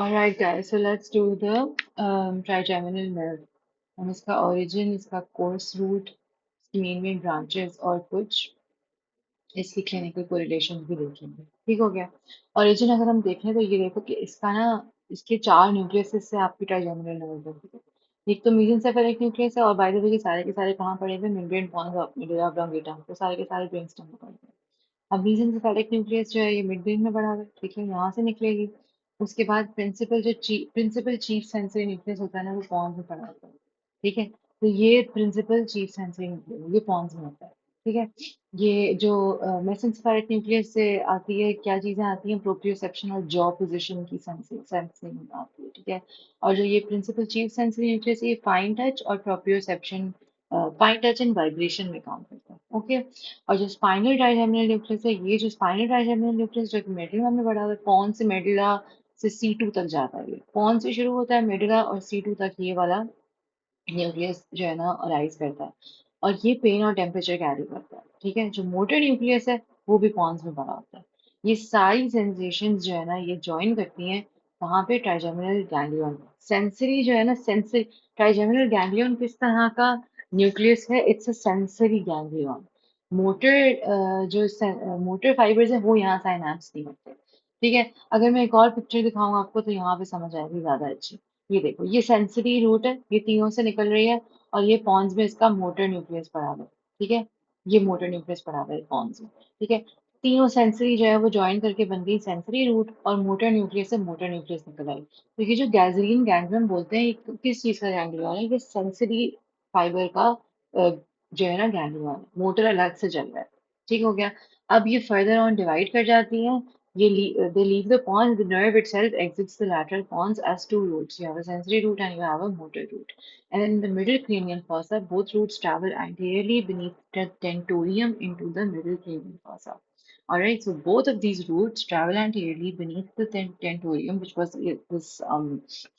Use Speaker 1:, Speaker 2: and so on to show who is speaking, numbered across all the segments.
Speaker 1: Alright guys, so let's do the trigeminal nerve. हम इसका origin, इसका course root, इसकी main branches और कुछ इसकी क्लिनिकल कोरिलेशन भी देखेंगे। ठीक हो गया। ओरिजिन अगर हम देखें तो ये देखो कि इसका ना इसके चार न्यूक्लियस से आपकी ट्राइजेमिनल नर्व बनती है। एक तो मेसेंसेफेलिक न्यूक्लियस है और बाय द वे ये सारे के सारे कहाँ पड़े हुए membrane pons of medulla oblongata, तो सारे के सारे ब्रेन स्टेम में पड़े हुए हैं। अब मेसेंसेफेलिक न्यूक्लियस जो है ये मिड ब्रेन में पड़ा हुआ है, ठीक है, यहाँ से निकलेगी। उसके बाद प्रिंसिपल चीफ सेंसरी न्यूक्लियस होता है ना, वो पॉन्स में पड़ा होता है। ठीक है, तो ये प्रिंसिपल चीफ सेंसरी न्यूक्लियस ये पॉन्स में होता है। ठीक है, ये जो मेसेंसेफेलिक न्यूक्लियस से आती है, क्या चीजें आती हैं, प्रोप्रियोसेप्शन और जॉ पोजीशन की सेंसिंग आती है। ठीक है, और जो ये प्रिंसिपल चीफ सेंसरी न्यूक्लियस ये फाइन टच और proprioception, fine touch and vibration में काम करता है। ओके, और जो स्पाइनल ट्राइजेमिनल न्यूक्लियस है, ये जो स्पाइनल ट्राइजेमिनल न्यूक्लियस जो कि मेडुला में बड़ा हुआ है, पॉन से मेडुला से C2 तक जाता है। ये पॉन से शुरू होता है मेडुला और C2 तक ये वाला न्यूक्लियस जो है ना अराइज करता है, और ये पेन और टेम्परेचर कैरी करता है। ठीक है, जो मोटर न्यूक्लियस है वो भी पॉन्स में बड़ा होता है। ये सारी सेंसेशंस जो है ना ये ज्वाइन करती हैं वहां पे ट्राइजेमिनल गैंग्लियन में। सेंसरी जो है ना, सेंसरी ट्राइजेमिनल गैंग्लियन किस तरह का न्यूक्लियस है, it's a sensory ganglion. Motor fibres है वो यहाँ साइनेप्स नहीं होते। ठीक है, अगर मैं एक और पिक्चर दिखाऊंगा आपको तो यहाँ पे समझ आएगी ज्यादा अच्छी। ये देखो, ये सेंसरी रूट है, ये तीनों से निकल रही है, और ये पॉन्स में इसका मोटर न्यूक्लियस पड़ा हुआ है। ठीक है, ये मोटर न्यूक्लियस पड़ा हुआ है पॉन्स में। ठीक है, तीनों सेंसरी जो है वो ज्वाइन करके बन गई सेंसरी रूट, और मोटर न्यूक्लियस से मोटर न्यूक्लियस निकल आई। तो ये जो गैजरीन गैंग्लियन बोलते हैं, ये किस चीज का गैंग्लियन है, ये सेंसरी फाइबर का जो है ना गैंग्लियन है, मोटर अलग से चल रहा है। ठीक हो गया। अब ये फर्दर ऑन डिवाइड कर जाती हैं। They leave the pons. The nerve itself exits the lateral pons as two routes. You have a sensory route and you have a motor route. And then in the middle cranial fossa, both routes travel anteriorly beneath the tentorium into the middle cranial fossa. Alright, so both of these routes travel anteriorly beneath the tentorium, which was this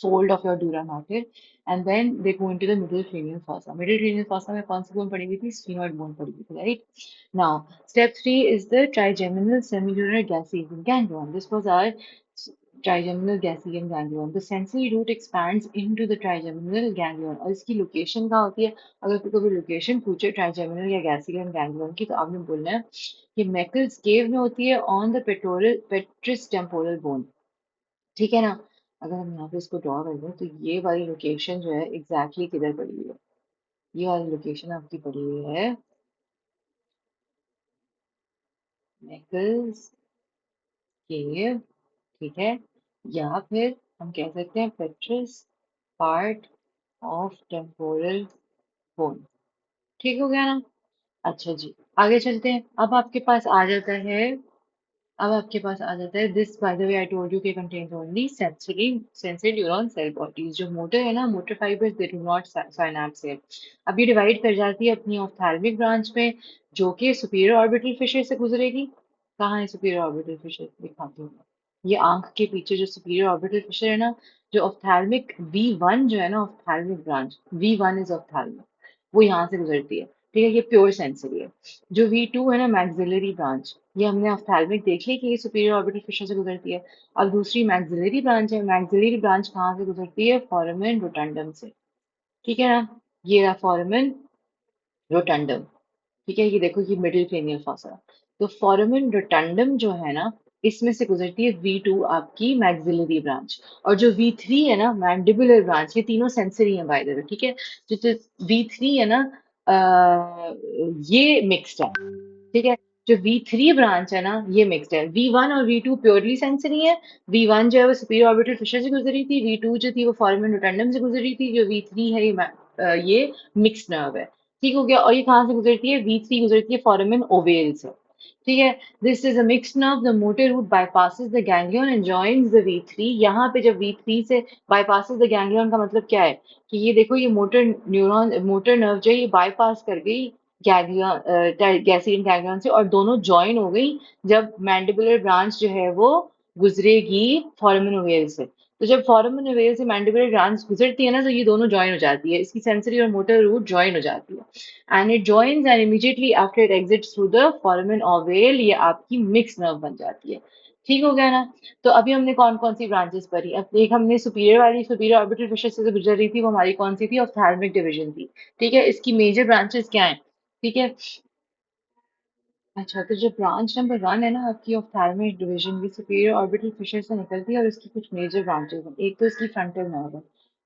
Speaker 1: fold of your dura mater, and then they go into the middle cranial fossa. Middle cranial fossa में कौन सी bone पड़ी हुई थी? Sphenoid bone पड़ी हुई थी, right? Now, step three is the trigeminal semilunar gaseous ganglion. This was our trigeminal gaseous ganglion. The sensory root expands into the trigeminal ganglion. और इसकी लोकेशन कहाँ होती है? अगर कोई कभी लोकेशन पूछे ट्राइजेमिनल या गैसियन गैंग्लियन की, तो आपने बोलना है कि मैकल्स केव में होती है on the petrous petrous temporal bone. ठीक है ना। अगर हम यहाँ पे इसको ड्रॉ कर दें तो ये वाली लोकेशन जो है एग्जैक्टली किधर पड़ी हुई है? ये वाली लोकेशन आपकी पड़ी हुई है मैकल्स केव। ठीक है, या फिर हम कह सकते हैं पेट्रस पार्ट ऑफ टेम्पोरल बोन। ठीक हो गया ना। अच्छा जी, आगे चलते हैं। अब आपके पास आ जाता है this, by the way I told you के contains only sensory neuron cell bodies. जो मोटर है ना, motor fibers they do not synapse है। अब ये डिवाइड कर जाती है अपनी ऑप्थेल्मिक ब्रांच में, जो कि सुपीरियर ऑर्बिटल फिशर से गुजरेगी। कहाँ है सुपीरियर ऑर्बिटल फिशर, दिखाती हूँ। ये आंख के पीछे जो सुपीरियर ऑर्बिटल फिशर है ना, जो ऑप्थेल्मिक V1 जो है ना, ophthalmic branch V1 is ophthalmic, वो यहाँ से गुजरती है। ठीक है, ये प्योर सेंसरी है। जो V2 है ना, मैक्सिलरी ब्रांच, ये हमने ऑफ्थैल्मिक देख ली कि ये सुपीरियर ऑर्बिटल फिशर से गुजरती है। अब दूसरी मैक्सिलरी ब्रांच है, मैक्सिलरी ब्रांच कहाँ से गुजरती है? फोरामेन रोटंडम से। ठीक है ना, ये रहा फोरामेन रोटंडम। ठीक है, ये देखो ये मिडिल क्रेनियल फॉसा। तो फोरामेन रोटंडम जो है ना, इसमें से गुजरती है V2 आपकी मैक्सिलरी ब्रांच। और जो V3 है ना, मैंडिबुलर ब्रांच, ये तीनों सेंसरी है बाय द वे। ठीक है, जो V3 है ना, ये मिक्स्ड है। ठीक है, जो V3 ब्रांच है ना ये मिक्स्ड है। V1 और V2 प्योरली सेंसरी है। V1 जो है वो सुपीरियर ऑर्बिटल फिशर से गुजरी थी, V2 जो थी वो फोरामेन रोटंडम से गुजरी थी, जो V3 है ये मिक्स्ड नर्व है। ठीक हो गया। और ये कहाँ से गुजरती है? V3 गुजरती है फोरामेन ओवेल से। ठीक है, this is a mixed nerve, the motor root bypasses the ganglion and joins the V3। यहाँ पे जब V3 से बाईपासेस द गैंग्लियन का मतलब क्या है कि ये देखो, ये मोटर नर्व जो है ये बाईपास कर गई गैसियन गैंग्लियन से, और दोनों ज्वाइन हो गई जब मैंडिबुलर ब्रांच जो है वो गुजरेगी फोरामेन ओवेल से। तो जब फोरामेन ओवेल से मैंडिबुलर ब्रांच गुजरती है ना, तो ये दोनों ज्वाइन हो जाती है, इसकी सेंसरी और मोटर रूट ज्वाइन हो जाती है, and it joins and immediately after it exits through the foramen ovale ये आपकी मिक्स नर्व बन जाती है। ठीक हो गया ना? तो अभी हमने कौन-कौन सी ब्रांचेस पढ़ी। अब एक हमने सुपीरियर ऑर्बिटल फिशर से गुजर रही थी, वो हमारी कौन सी थी? ऑप्थेल्मिक डिवीजन थी। ठीक है? इसकी मेजर ब्रांचेस क्या हैं? ठीक है? अच्छा, तो जो ब्रांच नंबर 1 है ना आपकी ऑप्थेल्मिक डिवीजन, ये सुपीरियर ऑर्बिटल फिशर से निकलती है और इसकी कुछ मेजर ब्रांचेस हैं। एक तो इसकी फ्रंटल नर्व है।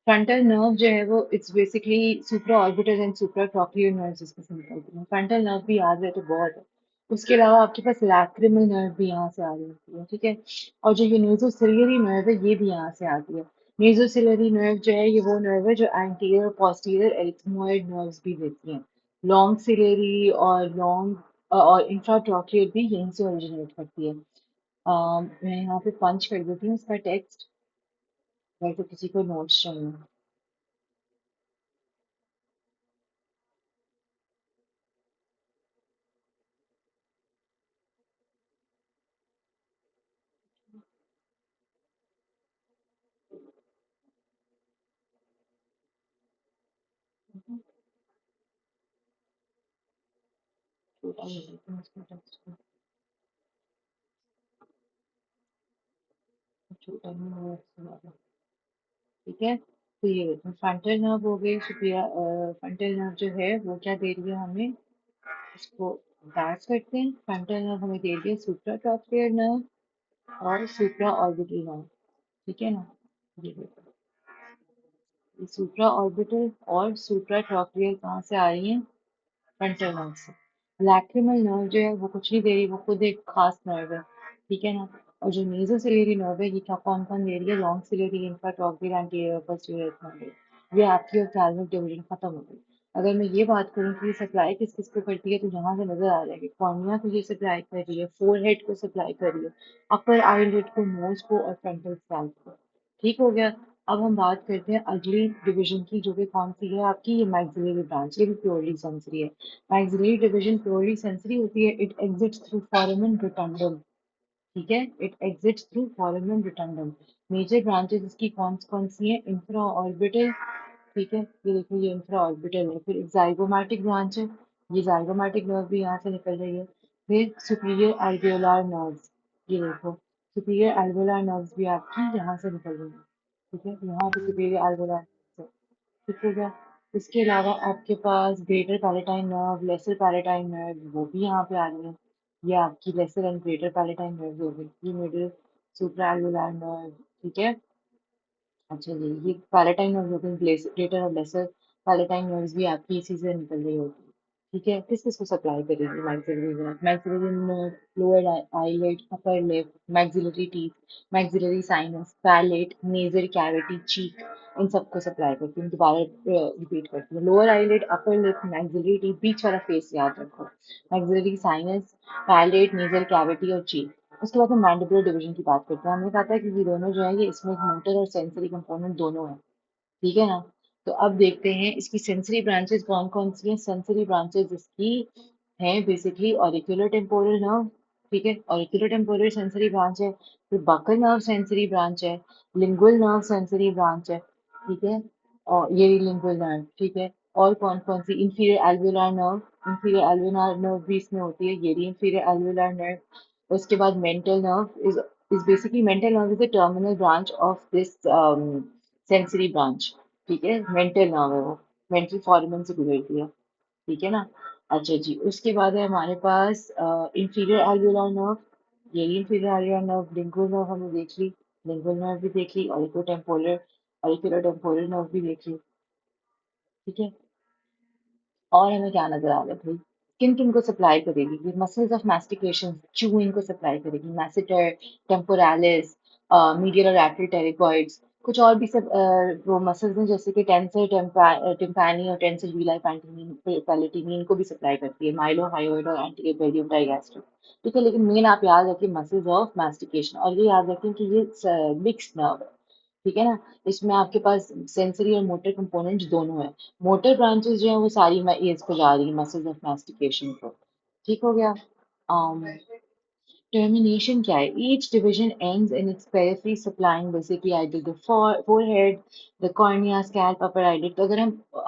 Speaker 1: फ्रंटल नर्व जो है वो it's basically supra orbital and supra trochlear nerves इसमें से निकलती हैं। फ्रंटल नर्व भी याद रहे तो बहुत है। उसके अलावा आपके पास लैक्रिमल नर्व भी यहाँ से आ रही होती है, ठीक है? और जो ये नेज़ोसिलियरी नर्व है ये भी यहाँ से आती है। नेज़ोसिलियरी नर्व जो है ये वो नर्व है जो एंटीरियर और पोस्टीरियर एरिथ्मोइड नर्व्स भी देती हैं। लॉन्ग सिलेरी और इंफ्राट्रॉकियल भी यहीं से ओरिजिनेट करती है। मैं यहाँ पे पंच कर देती हूँ इसका टेक्स्ट, अगर तो किसी को नोट्स चाहिए। छोटा कर देती हूँ इसका टेक्स्ट को, छोटा नहीं हुआ इससे ज़्यादा। ठीक है, तो ये देखो फ्रंटल नर्व हो गई सुपीरियर। फ्रंटल नर्व जो है वो क्या दे रही है हमें, इसको बैक करते हैं। फ्रंटल नर्व हमें दे रही है सुप्रा ट्रॉकियल नर्व और सुप्रा ऑर्बिटल नर्व। ठीक है ना? ये देखो, ये सुप्रा ऑर्बिटल और सुप्रा ट्रॉकियल कहाँ से आ रही है? फ्रंटल नर्व से। लैक्रिमल नर्व जो है वो कुछ नहीं दे रही, वो खुद एक खास नर्व है। ठीक है ना? और जो नेजो सिलेरी नर्व है ये क्या कौन कौन दे रही है? Long ciliary, infratrochlear, anterior posterior ethmoid. ये आपकी ऑप्थेल्मिक डिवीजन खत्म हो गई। अगर मैं ये बात करूँ कि ये सप्लाई किस किस को करती है, तो यहाँ से नजर आ रहा है कि कॉर्निया को ये सप्लाई कर रही है, फोरहेड को सप्लाई कर रही है, अपर आईलिड को, नोज को और फ्रंटल स्कैल्प को। ठीक हो गया। अब हम बात करते हैं अगली डिवीजन की, जो कि कौन सी है आपकी? ये मैक्सिलरी ब्रांच, ये भी प्योरली सेंसरी है। मैक्सिलरी डिवीजन प्योरली सेंसरी होती है। It exits through foramen rotundum। ठीक है, it exits through foramen rotundum। Major branches इसकी कौन कौन सी हैं? Infraorbital. ठीक है, ये देखो ये इंफ्रा ऑर्बिटल है। फिर एक जाइगोमैटिक ब्रांच है, ये जाइगोमैटिक नर्व भी यहाँ से निकल रही है। फिर सुपीरियर एल्वियोलार नर्व्स, ये देखो सुपीरियर एल्वियोलार नर्व्स भी आपकी यहाँ से निकल रही है। ठीक है, यहाँ पे सुपीरियर एल्वियोलार नर्व्स है। ठीक हो गया। इसके अलावा आपके पास greater palatine nerve, lesser palatine nerve, वो भी यहाँ पे आ रही है। ये आपकी lesser and greater palatine nerve हो गई। ये मिडिल सुप्रा एल्वियोलार नर्व। ठीक है। अच्छा जी, ये पैलेटाइन नर्व्स होते हैं, ग्रेटर और लेसर पैलेटाइन नर्व्स भी आपकी इसी से निकल रही होती है। ठीक है, किस किस को सप्लाई करेगी maxillary nerve? Maxillary nerve, lower eyelid, upper lip, maxillary teeth, maxillary sinus, palate, nasal cavity, cheek, इन सबको सप्लाई करती है। दोबारा रिपीट करती है। Lower eyelid, upper lip, maxillary teeth, बीच वाला फेस याद रखो। Maxillary sinus, palate, nasal cavity और चीक। उसके बाद हम मैंडिबुलर डिवीजन की बात करते हैं। हमने कहा था कि ये दोनों जो है ये इसमें मोटर और सेंसरी कंपोनेंट दोनों है। ठीक है ना? तो अब देखते हैं इसकी सेंसरी ब्रांचेस कौन कौन सी हैं। सेंसरी ब्रांचेस इसकी हैं बेसिकली ऑरिकुलर टेम्पोरल नर्व। ठीक है, ऑरिकुलर टेम्पोरल सेंसरी ब्रांच है। फिर बकल नर्व सेंसरी ब्रांच है। लिंगुअल नर्व सेंसरी ब्रांच है। ठीक है, और ये लिंगुअल नर्व। ठीक है, और कौन कौन सी? इंफीरियर एल्वियोलार नर्व, इंफीरियर एल्वियोलार नर्व भी इसमें होती है। ये रही इंफीरियर एल्वियोलार नर्व। उसके बाद mental nerve is basically mental nerve is the terminal branch of this sensory branch. ठीक है, मेंटल नर्व है वो, मेंटल फॉर्मन से गुजरती है। ठीक है ना? अच्छा जी, उसके बाद है हमारे पास इंफीरियर एल्वियोलार नर्व। यही इंफीरियर एल्वियोलार नर्व। लिंगुअल नर्व हमने देख ली, लिंगुअल नर्व भी देख ली, ऑरिकुलो टेम्पोरल नर्व भी देख ली। ठीक है, और हमें क्या नजर आ रहा है भाई? किन किन को सप्लाई करेगी? ये मसल्स ऑफ मास्टिकेशन, च्यूइंग को सप्लाई करेगी। मैसेटर, टेम्पोरालिस, मीडियल और लैटरल टेरिगॉइड्स। कुछ और भी सब वो मसल्स हैं जैसे कि टेंसर टिम्पैनी और टेंसर यूलाई पैलेटिनी, इनको भी सप्लाई करती है। माइलो हायोइड और एंटीरियर बेरियम डाइगैस्ट्रिक। ठीक है, लेकिन मेन आप याद रखिए मसल्स ऑफ मास्टिकेशन, और ये याद रखें कि ये मिक्स नर्व है। ठीक है ना? इसमें आपके पास सेंसरी और मोटर कंपोनेंट्स दोनों है। मोटर ब्रांचेस जो है वो सारी ईयर्स को जा रही है, मसल्स ऑफ मास्टिकेशन को। ठीक हो गया। टर्मिनेशन क्या है? Each division ends in its periphery supplying basically either the forehead, the cornea, scalp, upper eyelid. तो अगर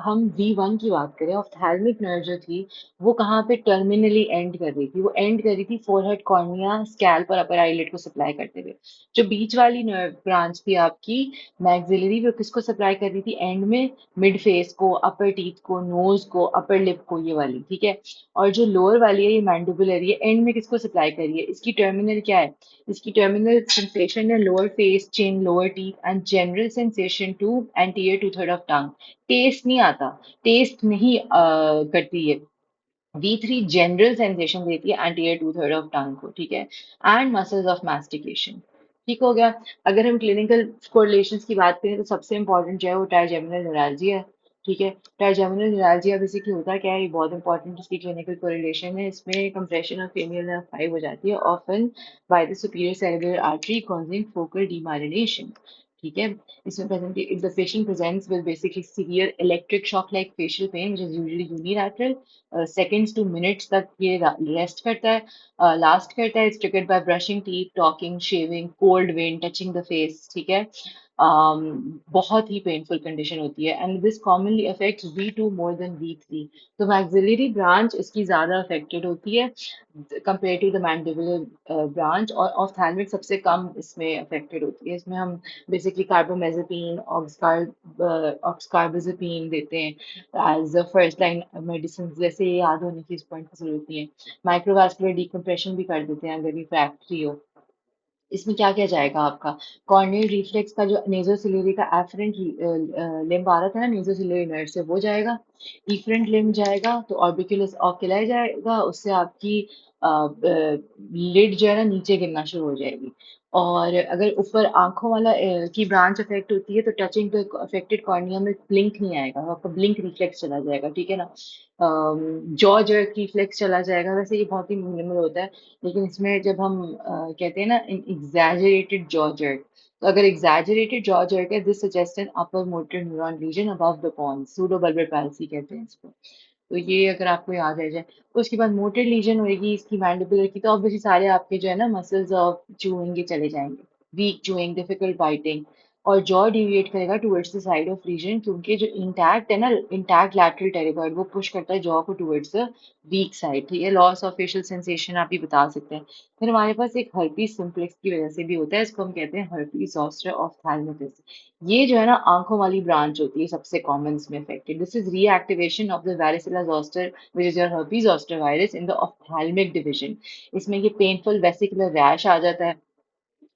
Speaker 1: हम V1 की बात करें, ऑफ्थैल्मिक नर्व जो थी वो कहाँ पे टर्मिनली एंड कर रही थी? वो एंड कर रही थी फोरहेड, कॉर्निया, स्कैल्प और अपर आईलिड को सप्लाई करते हुए। जो बीच वाली नर्व ब्रांच थी आपकी मैक्सिलरी, वो किसको सप्लाई कर रही थी एंड में? मिड फेस को, अपर टीथ को, नोज को, अपर लिप को, ये वाली, ठीक है। और जो लोअर वाली है ये मैंडिबुलर, ये एंड में किसको सप्लाई कर रही है? इसकी टर्मिनल क्या है? इसकी टर्मिनल सेंसेशन है lower face, chin, lower teeth and general sensation to anterior two third of tongue. Taste नहीं आता, टेस्ट नहीं करती है। V3 जनरल सेंसेशन देती है anterior two third of tongue को, ठीक है। एंड मसल्स ऑफ मास्टिकेशन, ठीक हो गया। अगर हम क्लिनिकल कोरिलेशंस की बात करें तो सबसे इंपॉर्टेंट जो है वो ट्राइजेमिनल न्यूरैल्जिया है, ठीक है। ट्राइजेमिनल न्यूरैल्जिया बेसिकली होता क्या है, ये बहुत इंपॉर्टेंट इसकी क्लिनिकल कोरिलेशन है। इसमें कंप्रेशन ऑफ फेमियल नर्व 5 हो जाती है often by the superior cerebral artery causing focal demyelination, ठीक है। इसमें present if the patient presents with basically severe electric shock like facial pain which is usually unilateral, seconds to minutes तक ये rest करता है, लास्ट करता है। It's triggered by brushing teeth, talking, shaving, cold wind, touching the face, ठीक है। बहुत ही पेनफुल कंडीशन होती है and this commonly affects V2 more than V3। तो मैक्सिलरी ब्रांच इसकी ज्यादा अफेक्टेड होती है compare to the mandibular branch, और ऑफ्थैल्मिक सबसे कम इसमें अफेक्टेड होती है। इसमें हम बेसिकली कार्बोमेज़ेपिन, ऑक्सकार्बेज़ेपिन देते हैं as a first line medicine, जैसे ये याद होने की इस पॉइंट की जरूरत नहीं है। माइक्रोवास्कुलर डिकम्प्रेशन भी कर देते हैं अगर रिफ्रैक्टरी हो। इसमें क्या क्या जाएगा आपका? कॉर्नियल रिफ्लेक्स का जो नेजोसिलियरी का एफरेंट लिम्ब आ रहा था ना नेजोसिलियरी नर्व से, वो जाएगा। इफरेंट लिम्ब जाएगा तो ऑर्बिकुलस ऑक्यूलाई जाएगा, उससे आपकी लिड जो है ना नीचे गिरना शुरू हो जाएगी। और अगर ऊपर आंखों वाला की ब्रांच अफेक्ट होती है तो टचिंग द अफेक्टेड कॉर्निया में ब्लिंक नहीं आएगा, आपका ब्लिंक रिफ्लेक्स चला जाएगा, ठीक है ना। जॉ जर्क रिफ्लेक्स चला जाएगा, वैसे ये बहुत ही मिनिमल होता है। लेकिन इसमें जब हम कहते हैं ना एग्जैजरेटेड जॉ jerk, तो अगर एग्जैजरेटेड जॉ jerk है, this suggest an upper motor neuron lesion above the pons, pseudobulbar palsy कहते हैं इसको। तो ये अगर आपको याद रह जाए तो उसके बाद मोटर लीजन होगी इसकी मैंडिबुलर की, तो ऑब्वियसली सारे आपके जो है ना मसल्स ऑफ चूइंग के चले जाएंगे, वीक चूइंग, डिफिकल्ट बाइटिंग। और जॉ डिविएट करेगा towards the side of region, क्योंकि जो इंटैक्ट है ना, इंटैक्ट लैटरल टेरिगॉइड, वो पुश करता है जॉ को टुवर्ड्स द वीक साइड, ठीक है। लॉस ऑफ फेशियल सेंसेशन आप ही बता सकते हैं। फिर हमारे पास एक हर्पीज सिम्प्लेक्स की वजह से भी होता है, इसको हम कहते हैं हर्पीज जोस्टर ऑफ्थैल्मिकस। ये जो है ना आंखों वाली ब्रांच होती है सबसे कॉमन इसमें affected. This is reactivation of the varicella zoster which is your herpes zoster virus in the ophthalmic division। इसमें ये पेनफुल वेसिकुलर रैश आ जाता है,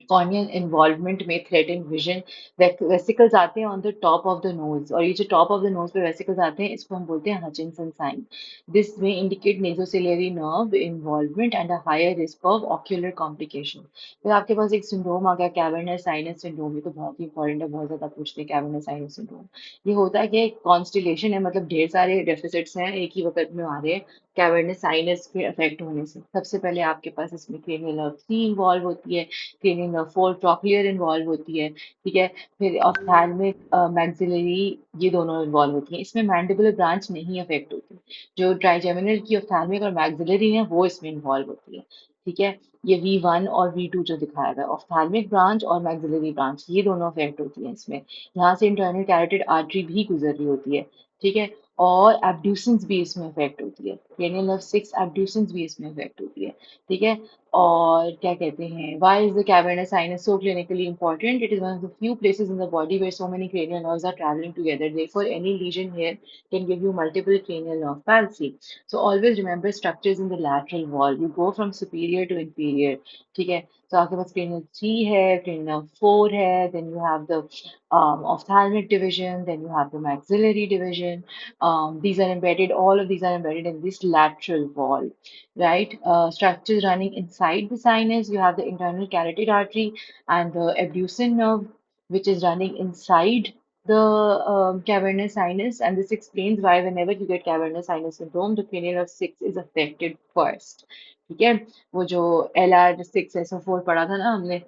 Speaker 1: कॉर्नियल इन्वॉल्वमेंट में थ्रेटन विजन, वेसिकल्स आते हैं on the top of the nose, और ये जो टॉप ऑफ द नोज पे वेसिकल्स आते हैं इसको हम बोलते हैं Hutchinson sign. This may indicate nasociliary nerve involvement and a higher risk of ocular complication. फिर आपके पास एक सिंड्रोम आ गया कैवर्नस साइनस सिंड्रोम, ये तो बहुत ही इंपॉर्टेंट है, बहुत ज्यादा पूछते हैं कैवर्नस साइनस सिंड्रोम। ये होता है कि एक कॉन्स्टिलेशन है, मतलब ढेर सारे डेफिसिट्स हैं एक ही वक्त में आ रहे हैं कैवर्नस साइनस के अफेक्ट होने से। सबसे पहले आपके पास इसमें क्रेनियल नर्व 3 इन्वॉल्व होती है, क्रेनियल नर्व 4 ट्रॉक्लियर इन्वॉल्व होती है, ठीक है। फिर ऑफ्थैल्मिक मैक्सिलरी, ये दोनों इन्वॉल्व होती हैं। इसमें मैंडिबुलर ब्रांच नहीं अफेक्ट होती, जो ट्राइजेमिनल की ऑफ्थैल्मिक और मैक्सिलरी है वो इसमें इन्वॉल्व होती है, ठीक है। ये V1 और V2 जो दिखाया गया, ऑफ्थैल्मिक ब्रांच और मैक्सिलरी ब्रांच, ये दोनों अफेक्ट होती है इसमें। यहाँ से इंटरनल कैरोटिड आर्टरी भी गुजर रही होती है, ठीक है। और एब्ड्यूसेंस भी इसमें अफेक्ट होती है, क्रेनियल नर्व 6 एब्ड्यूसेंस भी इसमें अफेक्ट होती है, ठीक है। और क्या कहते हैं, why is the cavernous sinus so clinically important? It is one of the few places in the body where so many cranial nerves are traveling together. Therefore, any lesion here can give you multiple cranial nerve palsy. So always remember structures in the lateral wall. You go from superior to inferior. ठीक है, तो आपके पास cranial 3 है, cranial 4 है, then you have the ophthalmic division, then you have the maxillary division. These are embedded, all of these are embedded in this lateral wall, right? Structures running inside the sinus, you have the internal carotid artery and the abducens nerve, which is running inside the cavernous sinus, and this explains why whenever you get cavernous sinus syndrome, the cranial nerve 6 is affected first. ठीक है, वो जो LR6SO4 पढ़ा था ना हमने,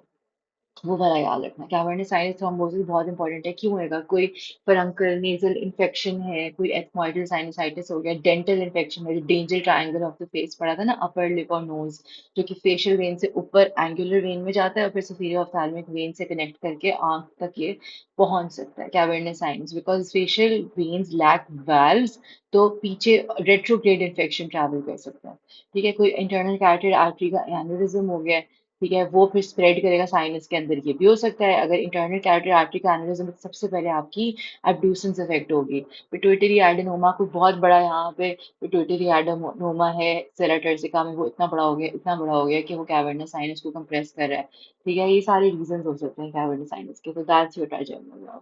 Speaker 1: वो वाला याद रखना। कैवर्नस साइनस थ्रोम्बोसिस बहुत इंपॉर्टेंट है। क्यों होएगा? कोई फरंकल नेजल इन्फेक्शन है, कोई एथमॉइडल साइनसाइटिस हो गया, डेंटल इन्फेक्शन है, danger triangle of the face पढ़ा था ना, अपर लिप और नोज, जो कि फेशियल वेन से ऊपर एंगुलर वेन में जाता है और फिर सुपीरियर ऑफ्थाल्मिक वेन से कनेक्ट करके आंख तक ये पहुंच सकता है। Cavernous sinus because facial veins lack valves, तो पीछे रेट्रोग्रेड इन्फेक्शन ट्रैवल कर सकता है। ठीक है, कोई इंटरनल कैरोटिड आर्टरी का एन्युरिज्म हो गया, ठीक है, वो फिर स्प्रेड करेगा साइनस के अंदर। ये भी हो सकता है अगर इंटरनल कैरोटिड आर्टरी का एनेउरिज्म, तो सबसे पहले आपकी एब्ड्यूसेंस इफेक्ट होगी। पिट्यूटरी एडेनोमा कोई बहुत बड़ा यहाँ पे पिट्यूटरी एडेनोमा है सेराटर्सिका में, वो इतना बड़ा हो गया, इतना बड़ा हो गया कि वो कैवर्नस साइनस को कंप्रेस कर रहा है। ठीक है, ये सारे रीजंस हो सकते हैं कैवर्नस साइनस के। तो दैट्स योर ट्राइजेमिनल।